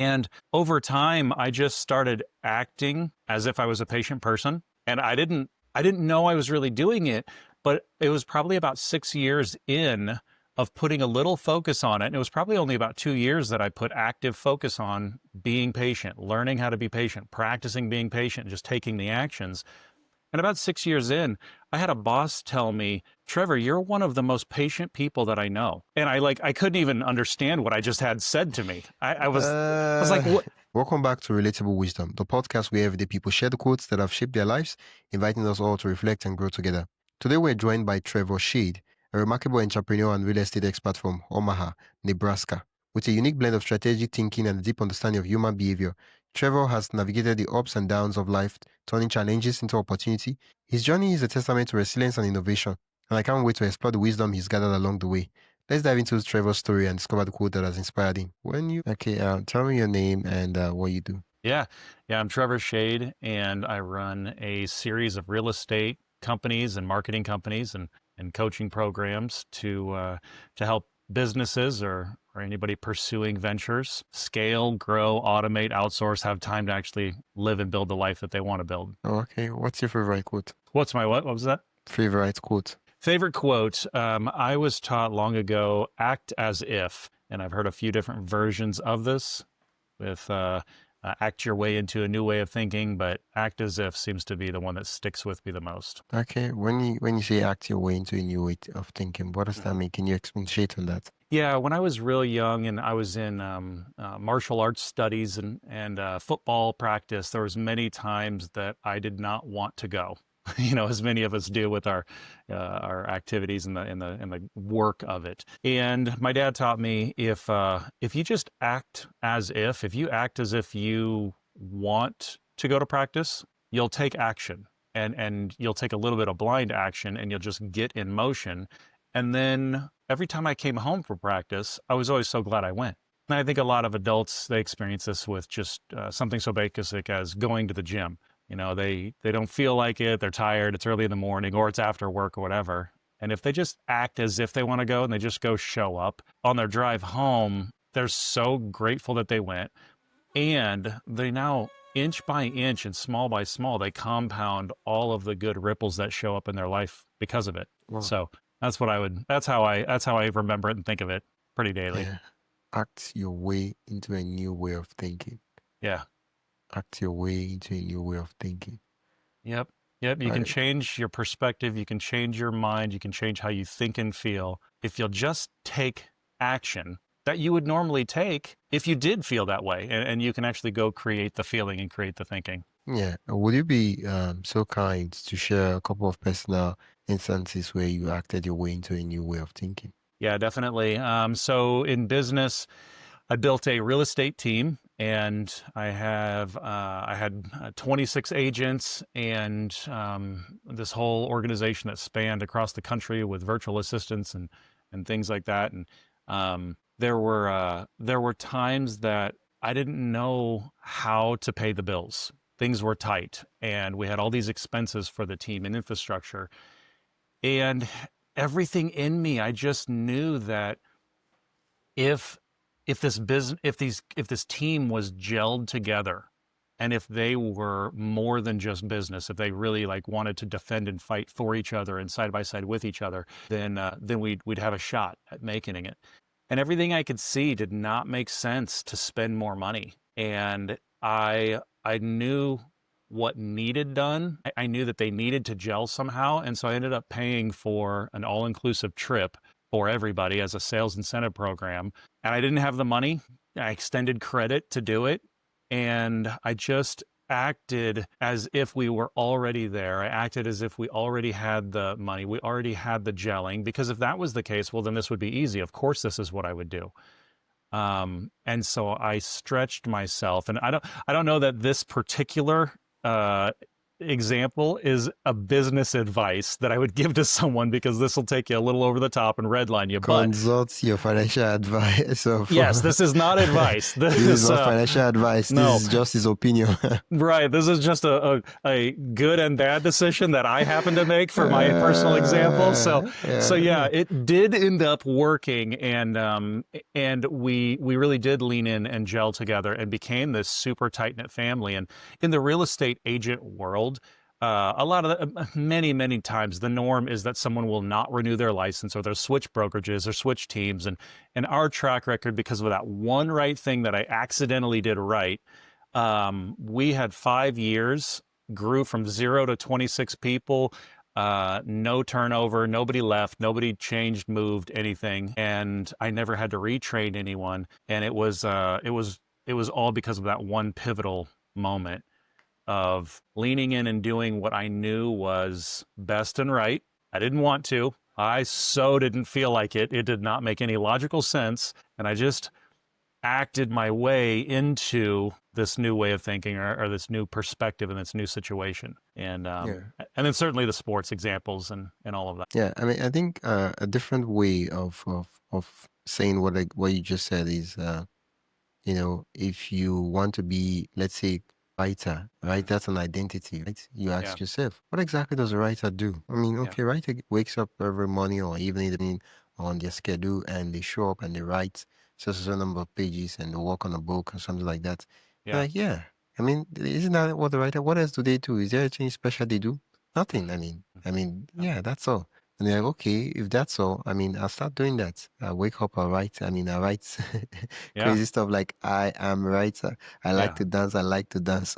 And over time, I just started acting as if I was a patient person. And I didn't know I was really doing it, but it was probably about 6 years in of putting a little focus on it. And it was probably only about 2 years that I put active focus on being patient, learning how to be patient, practicing being patient, just taking the actions. And about 6 years in, I had a boss tell me, Trevor, you're one of the most patient people that I know. And I couldn't even understand what I just had said to me. I was like, Uh, what? Welcome back to Relatable Wisdom, the podcast where everyday people share the quotes that have shaped their lives, inviting us all to reflect and grow together. Today we're joined by Trevor Schade, a remarkable entrepreneur and real estate expert from Omaha, Nebraska. With a unique blend of strategic thinking and a deep understanding of human behavior, Trevor has navigated the ups and downs of life, turning challenges into opportunity. His journey is a testament to resilience and innovation, and I can't wait to explore the wisdom he's gathered along the way. Let's dive into Trevor's story and discover the quote that has inspired him. Tell me your name and what you do. Yeah. I'm Trevor Schade, and I run a series of real estate companies and marketing companies and coaching programs to help businesses or anybody pursuing ventures scale, grow, automate, outsource, have time to actually live and build the life that they want to build. Okay, what's your favorite quote? What's my what? What was that? Favorite quote. Favorite quote. I was taught long ago, act as if, and I've heard a few different versions of this with act your way into a new way of thinking, but act as if seems to be the one that sticks with me the most. Okay, when you say act your way into a new way of thinking, what does that mean? Can you expatiate on that? Yeah, when I was real young and I was in martial arts studies and football practice, there was many times that I did not want to go. As many of us do with our activities and the work of it. And my dad taught me if you just act as if you act as if you want to go to practice, you'll take action and you'll take a little bit of blind action and you'll just get in motion. And then every time I came home for practice, I was always so glad I went. And I think a lot of adults, they experience this with just something so basic as going to the gym. They don't feel like it, they're tired, it's early in the morning, or it's after work or whatever. And if they just act as if they want to go and they just go show up on their drive home, they're so grateful that they went. And they now, inch by inch and small by small, they compound all of the good ripples that show up in their life because of it. Wow. So that's how I remember it and think of it pretty daily. Yeah. Act your way into a new way of thinking. Yeah. Act your way into a new way of thinking. Yep. You can change your perspective. You can change your mind. You can change how you think and feel if you'll just take action that you would normally take if you did feel that way. And you can actually go create the feeling and create the thinking. Yeah. Would you be so kind to share a couple of personal instances where you acted your way into a new way of thinking? Yeah, definitely. So in business, I built a real estate team, and I had 26 agents and this whole organization that spanned across the country with virtual assistants and things like that. And there were times that I didn't know how to pay the bills. Things were tight, and we had all these expenses for the team and infrastructure. And everything in me, I just knew that if this team was gelled together, and if they were more than just business, if they really wanted to defend and fight for each other and side by side with each other, then we'd have a shot at making it. And everything I could see did not make sense to spend more money. And I knew what needed done. I knew that they needed to gel somehow. And so I ended up paying for an all-inclusive trip for everybody as a sales incentive program. And I didn't have the money. I extended credit to do it. And I just acted as if we were already there. I acted as if we already had the money. We already had the gelling, because if that was the case, well, then this would be easy. Of course, this is what I would do. And so I stretched myself, and I don't know that this particular example is a business advice that I would give to someone, because this will take you a little over the top and redline you. But Consult your financial advisor yes, for this is not advice. this is This not financial advice. This no, is just his opinion. right. This is just a good and bad decision that I happen to make for my personal example. So yeah, Yeah. it did end up working, and we really did lean in and gel together and became this super tight knit family. And in the real estate agent world, a lot of many times the norm is that someone will not renew their license, or they'll switch brokerages or switch teams. And our track record, because of that one right thing that I accidentally did right, we had 5 years, grew from 0 to 26 people, no turnover, nobody left, nobody changed, moved, anything, and I never had to retrain anyone. And it was all because of that one pivotal moment of leaning in and doing what I knew was best and right. I didn't want to. I so didn't feel like it. It did not make any logical sense, and I just acted my way into this new way of thinking, or this new perspective in this new situation. And Yeah. and then certainly the sports examples and all of that. Yeah. I mean, I think a different way of saying what you just said is, if you want to be, let's say, writer, right? That's an identity, right? You Yeah, ask yourself, what exactly does a writer do? I mean, yeah, okay, writer wakes up every morning or evening on their schedule, and they show up and they write so number of pages, and they work on a book or something like that. yeah, Yeah. I mean, isn't that what the writer? What else do they do? Is there anything special they do? Nothing. yeah, Yeah, that's all. And they're like, okay, if that's all, I mean, I'll start doing that. I wake up, I write. I write yeah, crazy stuff like I am a writer. I like yeah. to dance. I like to dance.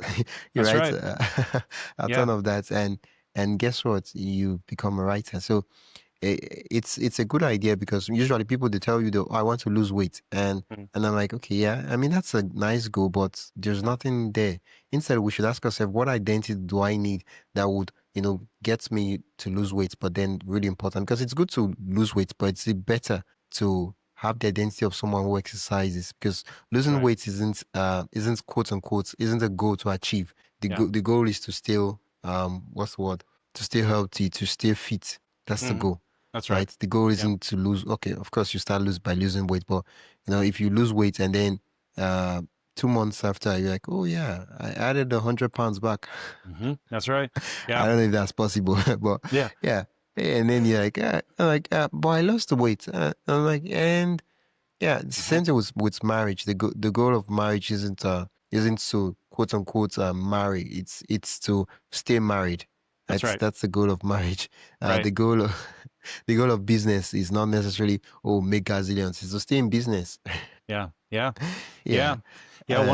You That's write right. a Yeah, ton of that, and guess what? You become a writer. So it's a good idea, because usually people, they tell you, though, I want to lose weight, mhm, and I'm like, okay, yeah, I mean, that's a nice goal, but there's yeah, nothing there. Instead, we should ask ourselves, what identity do I need that would, get me to lose weight? But then, really important, because it's good to lose weight, but it's better to have the identity of someone who exercises, because that's losing right. weight isn't quote unquote isn't a goal to achieve. Yeah, The goal is to still, what's the word, to stay healthy, to stay fit. That's the hmm goal, that's right. right? The goal Yeah, isn't to lose. Okay, of course you start by losing weight, but if you lose weight and then uh 2 months after, you're like, oh yeah, I added 100 pounds back. that's right. I Yeah, don't know if that's possible, but yeah, yeah. And then you're like, but I lost the weight. I'm like, and yeah, the hmm same thing with marriage. The goal of marriage isn't to quote unquote marry. It's to stay married. that's right. That's the goal of marriage. Right. The goal of the goal of business is not necessarily, make gazillions. It's to stay in business. Yeah, yeah. Yeah. Yeah. Yeah, Uh,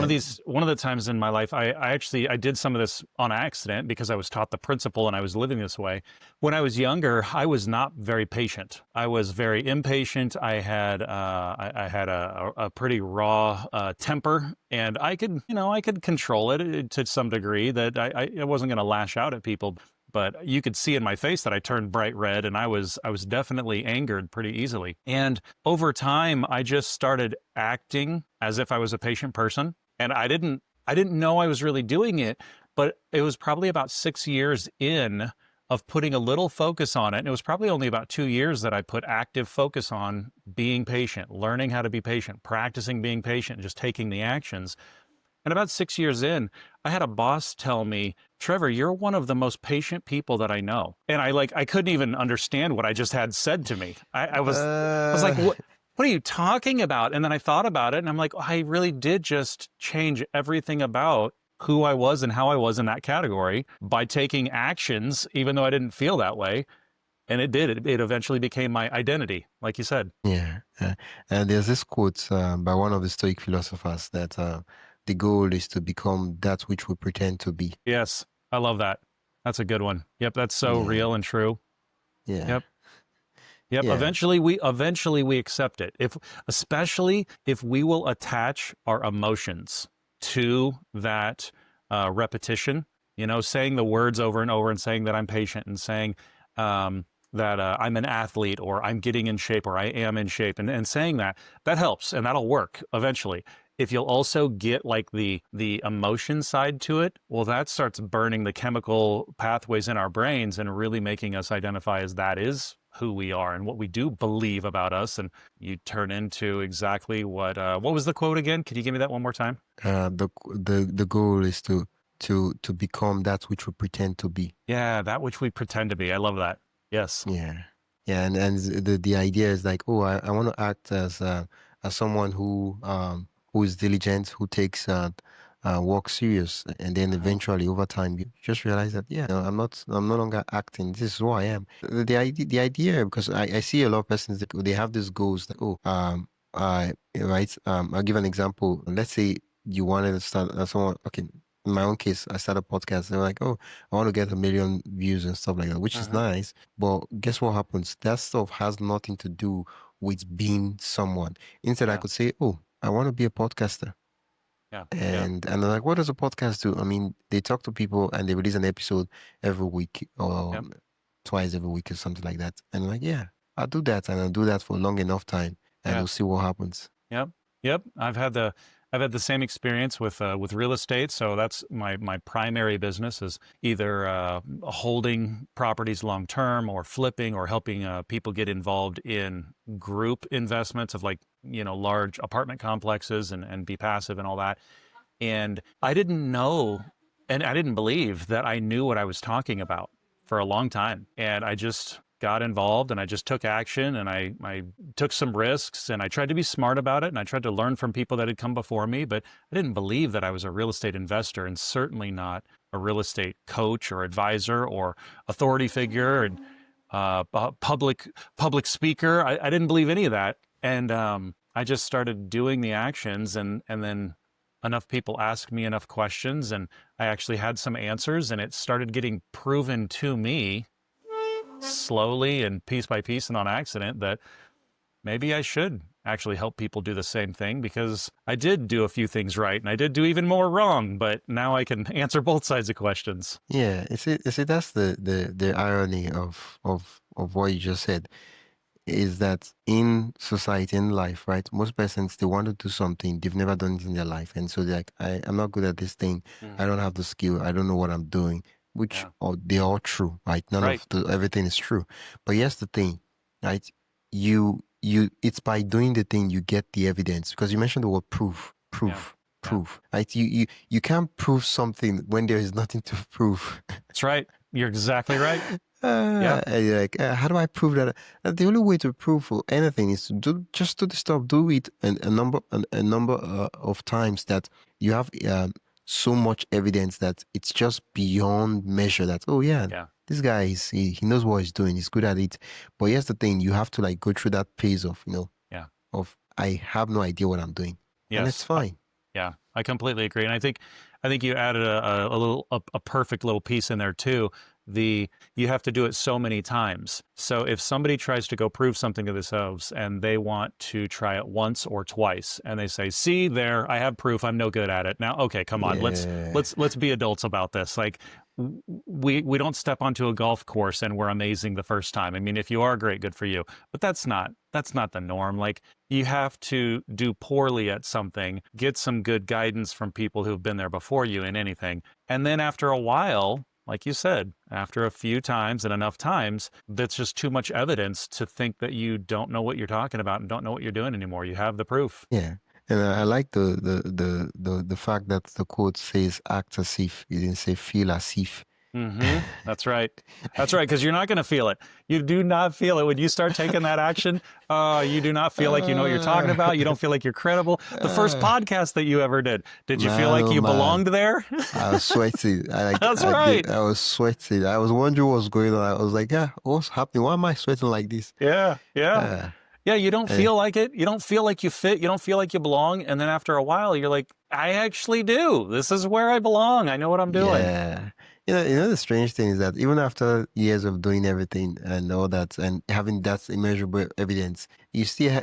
one of the times in my life, I did some of this on accident, because I was taught the principle and I was living this way. When I was younger, I was not very patient. I was very impatient. I had a pretty raw temper, and I could control it to some degree, that I wasn't going to lash out at people. But you could see in my face that I turned bright red, and I was definitely angered pretty easily. And over time, I just started acting as if I was a patient person, and I didn't know I was really doing it. But it was probably about 6 years in of putting a little focus on it, and it was probably only about 2 years that I put active focus on being patient, learning how to be patient, practicing being patient, just taking the actions. And about 6 years in, I had a boss tell me, Trevor, you're one of the most patient people that I know. And I couldn't even understand what I just had said to me. I was like, uh, what are you talking about? And then I thought about it, and I'm like, I really did just change everything about who I was and how I was in that category by taking actions, even though I didn't feel that way. And it did. It eventually became my identity, like you said. yeah. And there's this quote by one of the Stoic philosophers that the goal is to become that which we pretend to be. Yes, I love that. That's a good one. Yep, that's so Yeah. real and true. Yeah. Yep. Yep. Yeah. Eventually we accept it. Especially if we will attach our emotions to that repetition, saying the words over and over, and saying that I'm patient, and saying that I'm an athlete, or I'm getting in shape, or I am in shape, and saying that helps, and that'll work eventually. if you'll also get like the emotion side to it, well, that starts burning the chemical pathways in our brains and really making us identify as that is who we are and what we do believe about us. And you turn into exactly what was the quote again? Could you give me that one more time? The goal is to become that which we pretend to be. Yeah, that which we pretend to be. I love that. Yes. Yeah, yeah, and the idea is like, oh, I want to act as someone who is diligent, who takes work serious, and then eventually over time you just realize that yeah, no, I'm no longer acting. This is who I am. The idea because I see a lot of persons that they have these goals that oh I right I'll give an example. Let's say you wanted to start someone okay. In my own case, I started a podcast. They're like, oh, I want to get 1 million views and stuff like that, which is nice. But guess what happens? That stuff has nothing to do with being someone. Instead, I Yeah. could say, oh, I want to be a podcaster. Yeah. Yeah. And they're like, what does a podcast do? I mean, they talk to people and they release an episode every week or Yep. twice every week or something like that. And I'm like, yeah, I'll do that. And I'll do that for long enough time and Yeah. we'll see what happens. Yep. Yep. I've had the same experience with real estate. So that's my primary business is either holding properties long term or flipping or helping people get involved in group investments of like, large apartment complexes and be passive and all that. And I didn't know and I didn't believe that I knew what I was talking about for a long time. And I just got involved and I just took action and I took some risks and I tried to be smart about it and I tried to learn from people that had come before me, but I didn't believe that I was a real estate investor and certainly not a real estate coach or advisor or authority figure and public speaker. I didn't believe any of that. And I just started doing the actions and then enough people asked me enough questions and I actually had some answers and it started getting proven to me slowly and piece by piece and on accident that maybe I should actually help people do the same thing because I did do a few things right and I did do even more wrong, but now I can answer both sides of questions. Yeah, you see, that's the irony of what you just said. Is that in society, in life, right? Most persons, they want to do something, they've never done it in their life. And so they're like, I'm not good at this thing. I don't have the skill. I don't know what I'm doing, which Yeah. they're all true, right? None Right. of everything is true. But here's the thing, right? It's by doing the thing you get the evidence because you mentioned the word proof, proof, Yeah. proof, right? You can't prove something when there is nothing to prove. That's right. You're exactly right. Yeah. And you're like, how do I prove that? The only way to prove for anything is to just do the stuff, do it a number of times that you have so much evidence that it's just beyond measure. That oh yeah, Yeah. this guy he knows what he's doing. He's good at it. But here's the thing: you have to like go through that phase of Yeah. of I have no idea what I'm doing, and it's Yes. fine. Yeah, I completely agree, and I think you added a perfect little piece in there too. You have to do it so many times. So if somebody tries to go prove something to themselves and they want to try it once or twice, and they say, "See there, I have proof. I'm no good at it." Now, okay, come on, Yeah. let's be adults about this. Like we don't step onto a golf course and we're amazing the first time. I mean, if you are great, good for you. But that's not the norm. Like you have to do poorly at something, get some good guidance from people who've been there before you in anything. And then after a while, like you said, after a few times and enough times, that's just too much evidence to think that you don't know what you're talking about and don't know what you're doing anymore. You have the proof. Yeah. And I like the fact that the quote says act as if, it didn't say feel as if. That's right. That's right. Because you're not going to feel it. You do not feel it when you start taking that action. You do not feel like you know what you're talking about. You don't feel like you're credible. The first podcast that you ever did you feel Man, like oh you man, belonged there? I was sweating. That's right. I was sweating. I was wondering what was going on. I was like, yeah, what's happening? Why am I sweating like this? Yeah. Uh, Yeah, you don't eh, feel like it. You don't feel like you fit. You don't feel like you belong. And then after a while, you're like, I actually do. This is where I belong. I know what I'm doing. yeah. The strange thing is that even after years of doing everything and all that and having that immeasurable evidence, there's still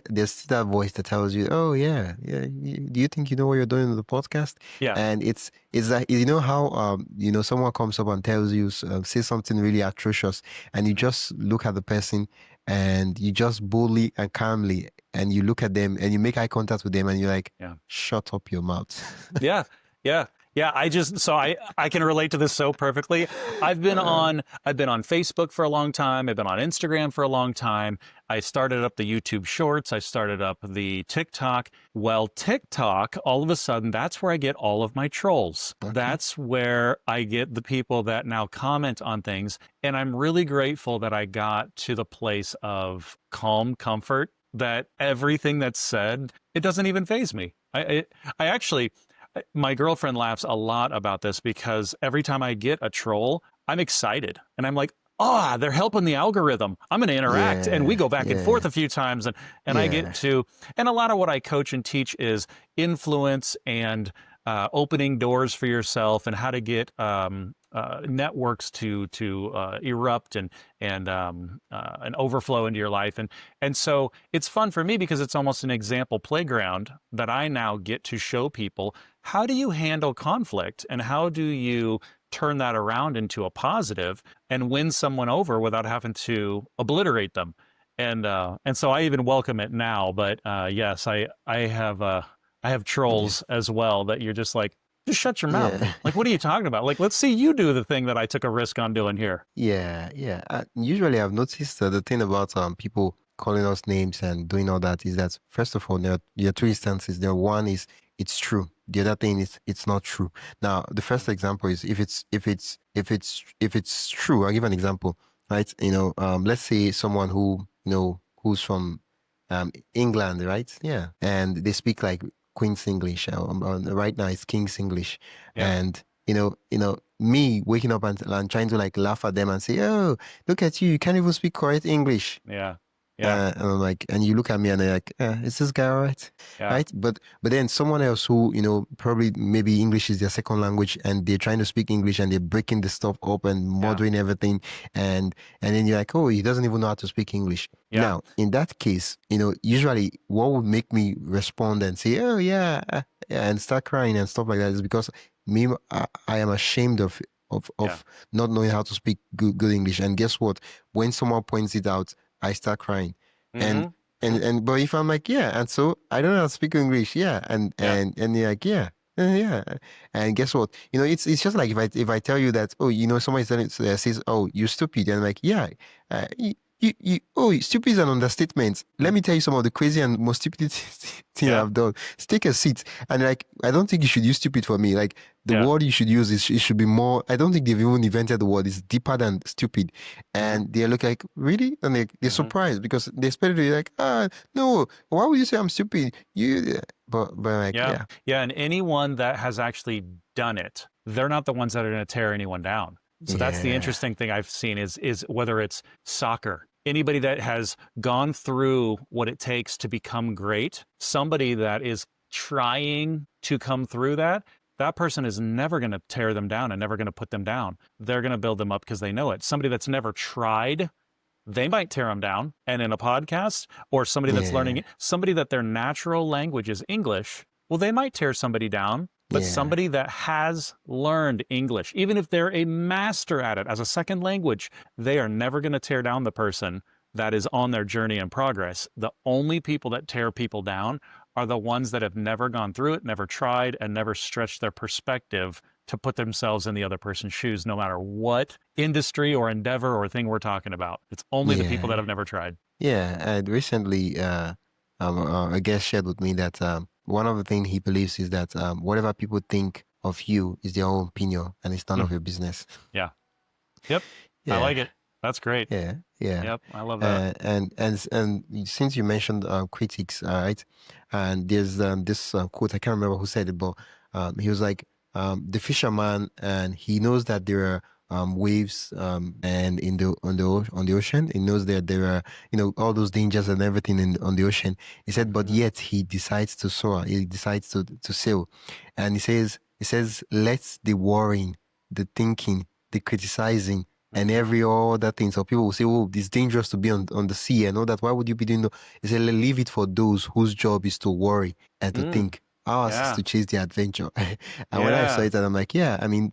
that voice that tells you, "Oh yeah, yeah. Do you think you know what you're doing in the podcast?" Yeah. And it's like how someone comes up and tells you say something really atrocious, and you just look at the person and you just boldly and calmly, and you look at them and you make eye contact with them and you're like, Yeah. shut up your mouth. Yeah. Yeah. Yeah. I can relate to this so perfectly. Uh, I've been on Facebook for a long time. I've been on Instagram for a long time. I started up the YouTube Shorts. I started up the TikTok. Well, TikTok, all of a sudden, that's where I get all of my trolls. okay. That's where I get the people that now comment on things. And I'm really grateful that I got to the place of calm comfort that everything that's said, it doesn't even faze me. I actually, my girlfriend laughs a lot about this because every time I get a troll, I'm excited and I'm like, oh, they're helping the algorithm. I'm going to interact. And we Yeah, go back and forth yeah, a few times. And I get yeah, to, and a lot of what I coach and teach is influence and opening doors for yourself and how to get networks to erupt and overflow into your life. And so it's fun for me because it's almost an example playground that I now get to show people how do you handle conflict and how do you turn that around into a positive and win someone over without having to obliterate them. And so I even welcome it now. But yes, I have yeah, trolls as well that you're just like, just shut your mouth. yeah. Like, what are you talking about? Like, let's see you do the thing that I took a risk on doing here. Yeah, yeah. Usually, I've noticed the thing about people calling us names and doing all that is that first of all, there are two instances. There one is it's true. The other thing is it's not true. Now, the first example is if it's true. I'll give an example, right? Let's say someone who's from England, right? Yeah, and they speak like Queen's English. Right now, it's King's English, Yeah, and me waking up and trying to like laugh at them and say, "Oh, look at you! You can't even speak correct English." yeah, yeah, And I'm like, and you look at me and they're like, "Is this guy all right?" yeah, Right? But then someone else who probably maybe English is their second language and they're trying to speak English and they're breaking the stuff up and yeah, murdering everything, and then you're like, "Oh, he doesn't even know how to speak English." yeah, Now, in that case, usually what would make me respond and say, "Oh yeah," yeah, and start crying and stuff like that is because me, I am ashamed of yeah. of not knowing how to speak good English. And guess what? When someone points it out, I start crying. And Mm-hmm. but if I'm like, yeah, and so I don't know how to speak English, yeah, and Yeah, and you're like, yeah. Yeah, and guess what? It's just like if I tell you that, oh, somebody says, oh, you're stupid, and I'm like, yeah, oh, stupid is an understatement. Let mm, me tell you some of the crazy and most stupid thing yeah, I've done. Take a seat, and like, I don't think you should use stupid for me. Like, the yeah. word you should use is it should be more. I don't think they've even invented the word. It's deeper than stupid. Mm-hmm. And they look like, really? And they're Mm-hmm. surprised because they expect it to be like, no, why would you say I'm stupid? But like, Yeah, yeah, yeah. And anyone that has actually done it, they're not the ones that are going to tear anyone down. So that's the yeah, interesting thing I've seen is whether it's soccer, anybody that has gone through what it takes to become great, somebody that is trying to come through that, that person is never going to tear them down and never going to put them down. They're going to build them up because they know it. Somebody that's never tried, they might tear them down. And in a podcast, or somebody that's yeah, learning, somebody that their natural language is English, well, they might tear somebody down. But yeah, somebody that has learned English, even if they're a master at it as a second language, they are never going to tear down the person that is on their journey and progress. The only people that tear people down are the ones that have never gone through it, never tried, and never stretched their perspective to put themselves in the other person's shoes, no matter what industry or endeavor or thing we're talking about. It's only the people that yeah, have never tried. yeah. And recently, a guest shared with me that one of the things he believes is that whatever people think of you is their own opinion and it's none Mm, of your business. yeah. Yep. I Yeah, like it. That's great. yeah, yeah. Yep. I love that. And since you mentioned critics, right? And there's this quote, I can't remember who said it, but he was like, the fisherman, and he knows that there are waves and in the on the ocean, he knows that there are all those dangers and everything on the ocean. He said, but Mm-hmm. yet he decides to soar. He decides to sail, and he says, let the worrying, the thinking, the criticizing and Mm-hmm. every other thing. So people will say, oh, it's dangerous to be on the sea and all that. Why would you be doing that? He said, leave it for those whose job is to worry and to Mm. think. ours is Yeah. to chase the adventure. And when I saw Yeah. it, and I'm like, yeah, I mean,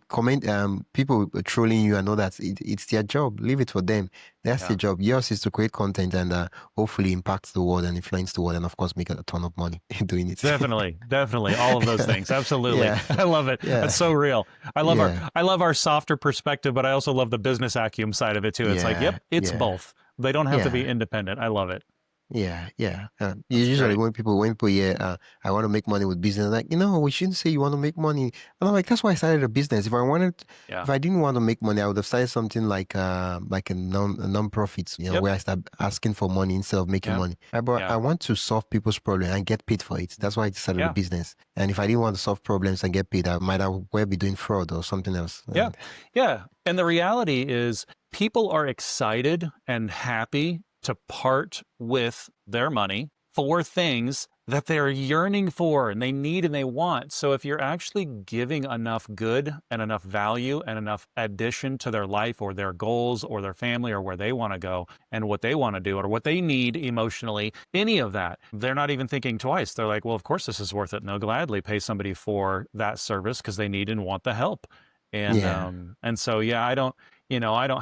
people trolling you and all that, it's their job. Leave it for them. That's their Yeah. job. Yours is to create content and hopefully impact the world and influence the world, and of course, make a ton of money doing it. Definitely, definitely, all of those things. Absolutely, Yeah, I love it. That's yeah, so real. yeah, I love our softer perspective, but I also love the business acumen side of it too. It's like, yep, yeah, it's yeah, both. They don't have to be yeah. independent. I love it. Yeah, yeah. That's Usually great. when people hear, I want to make money with business, like, we shouldn't say you want to make money. And I'm like, that's why I started a business. Yeah. If I didn't want to make money, I would have started something like a non-profit, Yep. where I start asking for money instead of making Yep. money. But Yeah. I want to solve people's problem and get paid for it. That's why I started a Yeah. business. And if I didn't want to solve problems and get paid, I might as well be doing fraud or something else. Yeah. And Yeah. And the reality is, people are excited and happy to part with their money for things that they're yearning for and they need and they want. So if you're actually giving enough good and enough value and enough addition to their life or their goals or their family or where they want to go and what they want to do or what they need emotionally, any of that, they're not even thinking twice. They're like, well, of course this is worth it. And they'll gladly pay somebody for that service because they need and want the help. yeah, And so yeah, I don't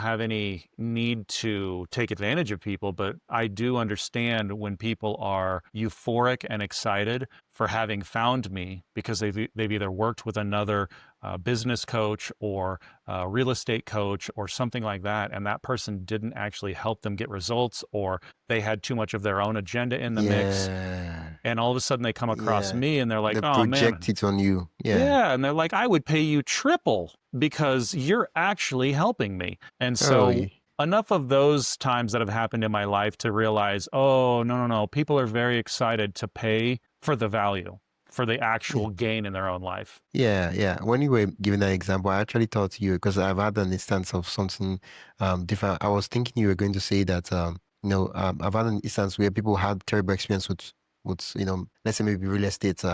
have any need to take advantage of people, but I do understand when people are euphoric and excited for having found me because they've either worked with another business coach or real estate coach or something like that, and that person didn't actually help them get results, or they had too much of their own agenda in the mix, yeah, and all of a sudden they come across yeah. me and they're like, They "Oh project man." it on you. Yeah. Yeah, and they're like, I would pay you triple because you're actually helping me. And Oh, so enough of those times that have happened in my life to realize, oh, no, no, no. People are very excited to pay for the value, for the yeah. actual gain in their own life. Yeah, yeah. When you were giving that example, I actually thought you, because I've had an instance of something different. I was thinking you were going to say that I've had an instance where people had terrible experience with let's say maybe real estate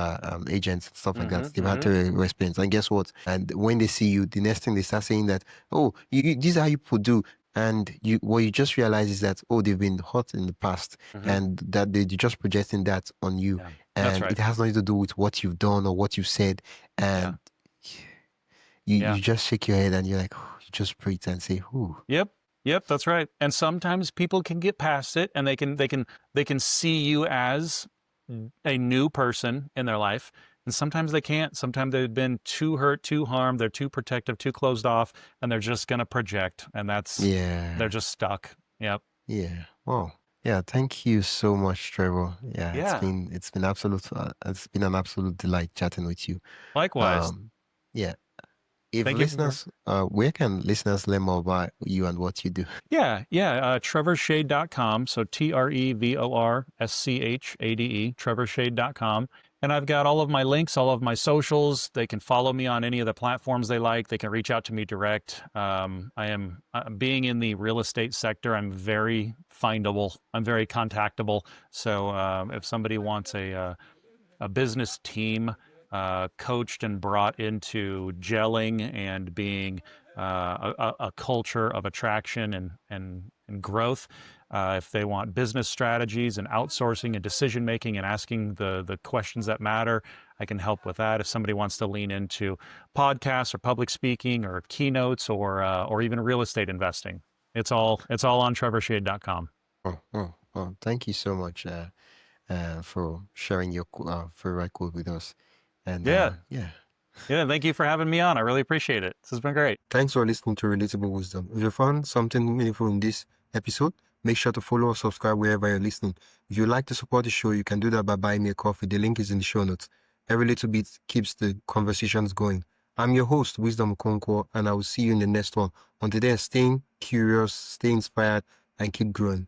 agents and stuff like that. Mm-hmm, They've had mm-hmm, terrible experience, and guess what? And when they see you, the next thing they start saying that, oh, this is how you people do. And what you just realize is that, oh, they've been hurt in the past, mm-hmm. and that they're just projecting that on you, Yeah, that's and right. it has nothing to do with what you've done or what you've said. Yeah, And you yeah. you just shake your head and you're like, "Oh," you just breathe and say, "Who?" Yep. Yep, that's right. And sometimes people can get past it and they can see you as a new person in their life. And sometimes they can't. Sometimes they've been too hurt, too harmed, they're too protective, too closed off, and they're just going to project, and they're Yeah, just stuck. Yep. yeah. Wow. Yeah, thank you so much, Trevor. Yeah, it's Yeah. been it's been it's been an absolute delight chatting with you. Likewise. Um, yeah. If Thank you for listeners, where can listeners learn more about you and what you do? Yeah, yeah. TrevorSchade.com. So TrevorSchade, TrevorSchade.com. And I've got all of my links, all of my socials. They can follow me on any of the platforms they like. They can reach out to me direct. I am being in the real estate sector. I'm very findable. I'm very contactable. So if somebody wants a business team coached and brought into gelling and being a culture of attraction and growth. If they want business strategies and outsourcing and decision making and asking the questions that matter, I can help with that. If somebody wants to lean into podcasts or public speaking or keynotes or even real estate investing, it's all on TrevorShade.com. Oh, thank you so much for sharing your favorite quote with us. And Yeah, yeah. yeah. Thank you for having me on. I really appreciate it. This has been great. Thanks for listening to Relatable Wisdom. If you found something meaningful in this episode, make sure to follow or subscribe wherever you're listening. If you'd like to support the show, you can do that by buying me a coffee. The link is in the show notes. Every little bit keeps the conversations going. I'm your host, Wisdom Okonkwo, and I will see you in the next one. Until then, stay curious, stay inspired, and keep growing.